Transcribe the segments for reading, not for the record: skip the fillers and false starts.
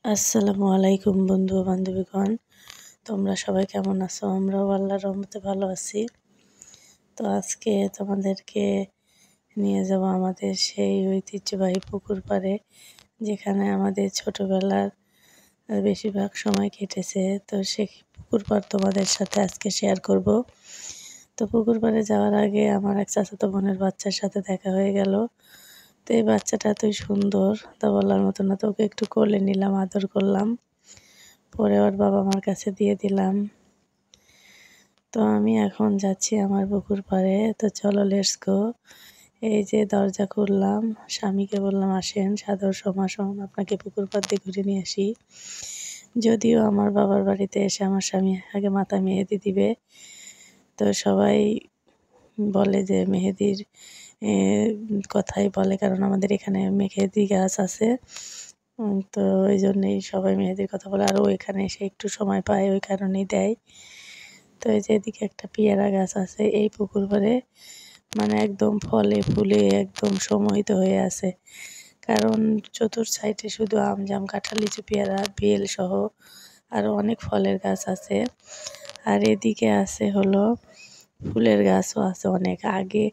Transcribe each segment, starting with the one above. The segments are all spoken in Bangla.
আসসালামু আলাইকুম বন্ধু বান্ধবীগণ, তোমরা সবাই কেমন আছো? আমরাও আল্লাহর রহমতে ভালো আছি। তো আজকে তোমাদেরকে নিয়ে যাব আমাদের সেই ঐতিহ্যবাহী পুকুর পাড়ে, যেখানে আমাদের ছোটবেলার বেশিরভাগ সময় কেটেছে। তো সেই পুকুর পাড় তোমাদের সাথে আজকে শেয়ার করব। তো পুকুর পাড়ে যাওয়ার আগে আমার এক চাচাতো বোনের বাচ্চার সাথে দেখা হয়ে গেল। তো এই বাচ্চাটা এতই সুন্দর, তা বলার মতো না। তো ওকে একটু কোলে নিলাম, আদর করলাম, পরে ওর বাবা মার কাছে দিয়ে দিলাম। তো আমি এখন যাচ্ছি আমার পুকুর পাড়ে। তো চলো, লেটস গো। এই যে দরজা খুললাম, স্বামীকে বললাম আসেন, সাদর সমাসন আপনাকে পুকুর পাড় দিয়ে ঘুরে নিয়ে আসি। যদিও আমার বাবার বাড়িতে এসে আমার স্বামী আগে মাথা মেহেদি দিবে। তো সবাই বলে যে মেহেদির কথাই বলে, কারণ আমাদের এখানে মেহেদি গাছ আছে। তো ওই জন্যেই সবাই মেহেদির কথা বলে, আর ও এখানে এসে একটু সময় পায়, ওই কারণেই দেয়। তো এই যে এদিকে একটা পেয়ারা গাছ আছে এই পুকুর পাড়ে, মানে একদম ফলে ফুলে একদম সমৃদ্ধ হয়ে আছে। কারণ চতুর সাইডে শুধু আম জাম কাঁঠাল লিচু পেয়ারা বেল সহ আরও অনেক ফলের গাছ আছে। আর এদিকে আছে হলো ফুলের গাছও আছে অনেক। আগে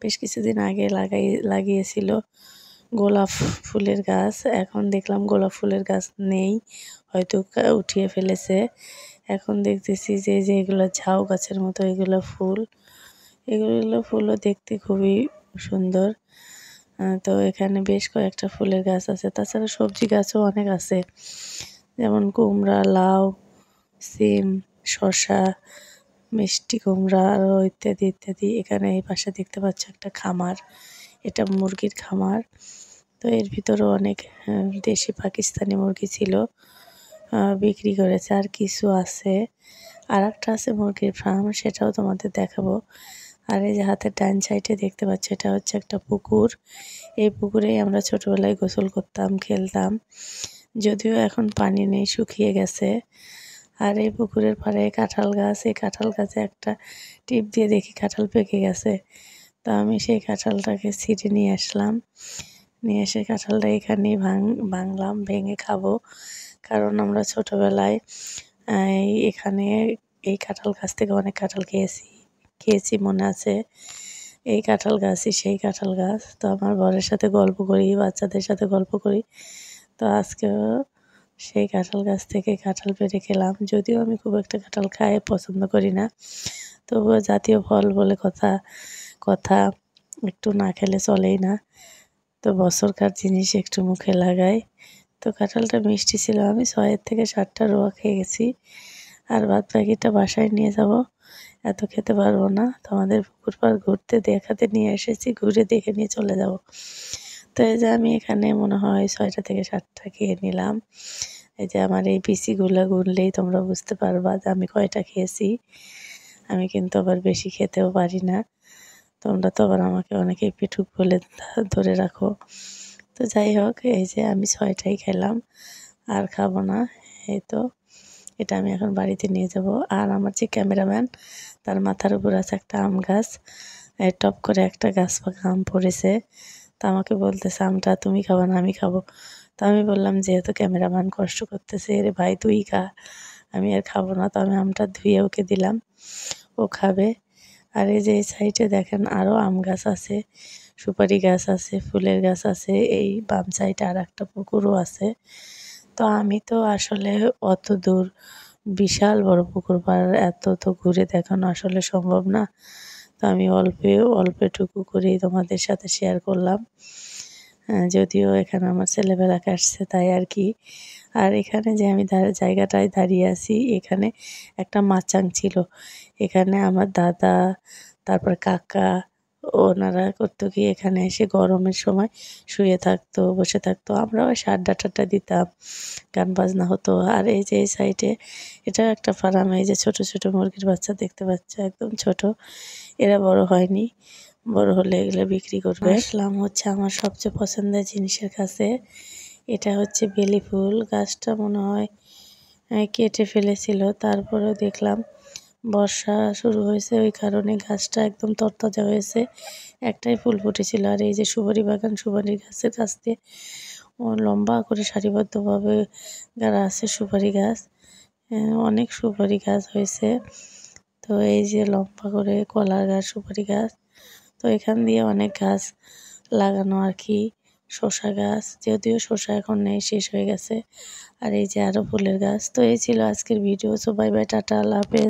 বেশ কিছুদিন আগে লাগিয়েছিল গোলাপ ফুলের গাছ। এখন দেখলাম গোলাপ ফুলের গাছ নেই, হয়তো উঠিয়ে ফেলেছে। এখন দেখতেছি যে এগুলো ঝাউ গাছের মতো এগুলো ফুল, এগুলো ফুলও দেখতে খুবই সুন্দর। তো এখানে বেশ কয়েকটা ফুলের গাছ আছে, তাছাড়া সবজি গাছও অনেক আছে, যেমন কুমড়া, লাউ, সিম, শসা, মিষ্টি কুমড়া আরও ইত্যাদি ইত্যাদি। এখানে এই পাশে দেখতে পাচ্ছ একটা খামার, এটা মুরগির খামার। তো এর ভিতরেও অনেক দেশি পাকিস্তানি মুরগি ছিল, বিক্রি করেছে। আর কিছু আছে, আর একটা আছে মুরগির ফার্ম, সেটাও তোমাদের দেখাবো। আর এই যে হাতের ডান সাইডে দেখতে পাচ্ছ, এটা হচ্ছে একটা পুকুর। এই পুকুরেই আমরা ছোটবেলায় গোসল করতাম, খেলতাম। যদিও এখন পানি নেই, শুকিয়ে গেছে। আর এই পুকুরের পাড়ে কাঁঠাল গাছ, এই কাঁঠাল গাছে একটা টিপ দিয়ে দেখি কাঁঠাল পেকে গেছে। তো আমি সেই কাঁঠালটাকে ছিঁড়ে নিয়ে আসলাম, নিয়ে এসে কাঁঠালটা এখানেই ভাঙলাম, ভেঙে খাবো। কারণ আমরা ছোটবেলায় এখানে এই কাঁঠাল গাছ থেকে অনেক কাঁঠাল খেয়েছি মনে আছে। এই কাঁঠাল গাছই সেই কাঁঠাল গাছ। তো আমার বরের সাথে গল্প করি, বাচ্চাদের সাথে গল্প করি। তো আজকেও সেই কাঁঠাল গাছ থেকে কাঁঠাল পেড়ে খেলাম। যদিও আমি খুব একটা কাঁঠাল খাই পছন্দ করি না, তবুও জাতীয় ফল বলে কথা কথা একটু না খেলে চলেই না। তো বছরকার জিনিস একটু মুখে লাগাই। তো কাঁঠালটা মিষ্টি ছিল, আমি 6 থেকে 7টা রোয়া খেয়ে গেছি। আর বাদ বাকিটা বাসায় নিয়ে যাব, এত খেতে পারবো না। তোমাদের পুকুর পাড় ঘুরতে দেখাতে নিয়ে এসেছি, ঘুরে দেখে নিয়ে চলে যাব। তো এই যে আমি এখানে মনে হয় 6টা থেকে 7টা খেয়ে নিলাম। এই যে আমার এই পিসিগুলো গুনলেই তোমরা বুঝতে পারবা যে আমি কয়টা খেয়েছি। আমি কিন্তু আবার বেশি খেতেও পারি না, তোমরা তো আবার আমাকে অনেকেই পেটুক বলে ধরে রাখো। তো যাই হোক, এই যে আমি 6টাই খেলাম, আর খাবো না। এই তো এটা আমি এখন বাড়িতে নিয়ে যাব। আর আমার যে ক্যামেরাম্যান, তার মাথার উপর আছে একটা আম গাছ, টপ করে একটা গাছ পাকা আম পড়েছে। তো আমাকে বলতেছে আমটা তুমি খাবো না আমি খাবো। তো আমি বললাম যেহেতু ক্যামেরাম্যান কষ্ট করতেছে, রে ভাই তুই খা, আমি আর খাবো না। তো আমি আমটা ধুয়ে ওকে দিলাম, ও খাবে। আর এই যে এই সাইডে দেখেন আরও আম গাছ আছে, সুপারি গাছ আছে, ফুলের গাছ আছে। এই বাম সাইডে আর একটা পুকুরও আছে। তো আমি তো আসলে অত দূর, বিশাল বড় পুকুর পাড়, এত তো ঘুরে দেখানো আসলে সম্ভব না। তো আমি অল্পটুকু করেই তোমাদের সাথে শেয়ার করলাম। যদিও এখানে আমার ছেলেবেলা কাটছে তাই আর কি। আর এখানে যে আমি জায়গাটায় দাঁড়িয়ে আছি, এখানে একটা মাচাং ছিল। এখানে আমার দাদা, তারপর কাকা, ওনারা করতো কি এখানে এসে গরমের সময় শুয়ে থাকতো, বসে থাকতো। আমরাও এসে আড্ডা টাড্ডা দিতাম, গান বাজনা হতো। আর এই যে এই সাইডে এটা একটা ফার্ম, এই যে ছোট ছোট মুরগির বাচ্চা দেখতে পাচ্ছ, একদম ছোট, এরা বড় হয়নি, বড় হলে এগুলো বিক্রি করবে। আসলাম হচ্ছে আমার সবচেয়ে পছন্দের জিনিসের কাছে, এটা হচ্ছে বেলি ফুল। গাছটা মনে হয় কেটে ফেলেছিল, তারপরেও দেখলাম বর্ষা শুরু হয়েছে, ওই কারণে গাছটা একদম তরতাজা হয়েছে, একটাই ফুল ফুটেছিল। আর এই যে সুপারি বাগান, সুপারি গাছের কাছ দিয়ে লম্বা করে সারিবদ্ধভাবে গাড়া আছে সুপারি গাছ। অনেক সুপারি গাছ হয়েছে। তো এই যে লম্বা করে কলার গাছ, সুপারি গাছ। তো এখান দিয়ে অনেক গাছ লাগানো আর কি। শসা গাছ, যদিও শসা এখন নেই, শেষ হয়ে গেছে। আর এই যে আরো ফুলের গাছ। তো এই ছিল আজকের video. So bye bye, tata, আল্লাহ হাফেজ।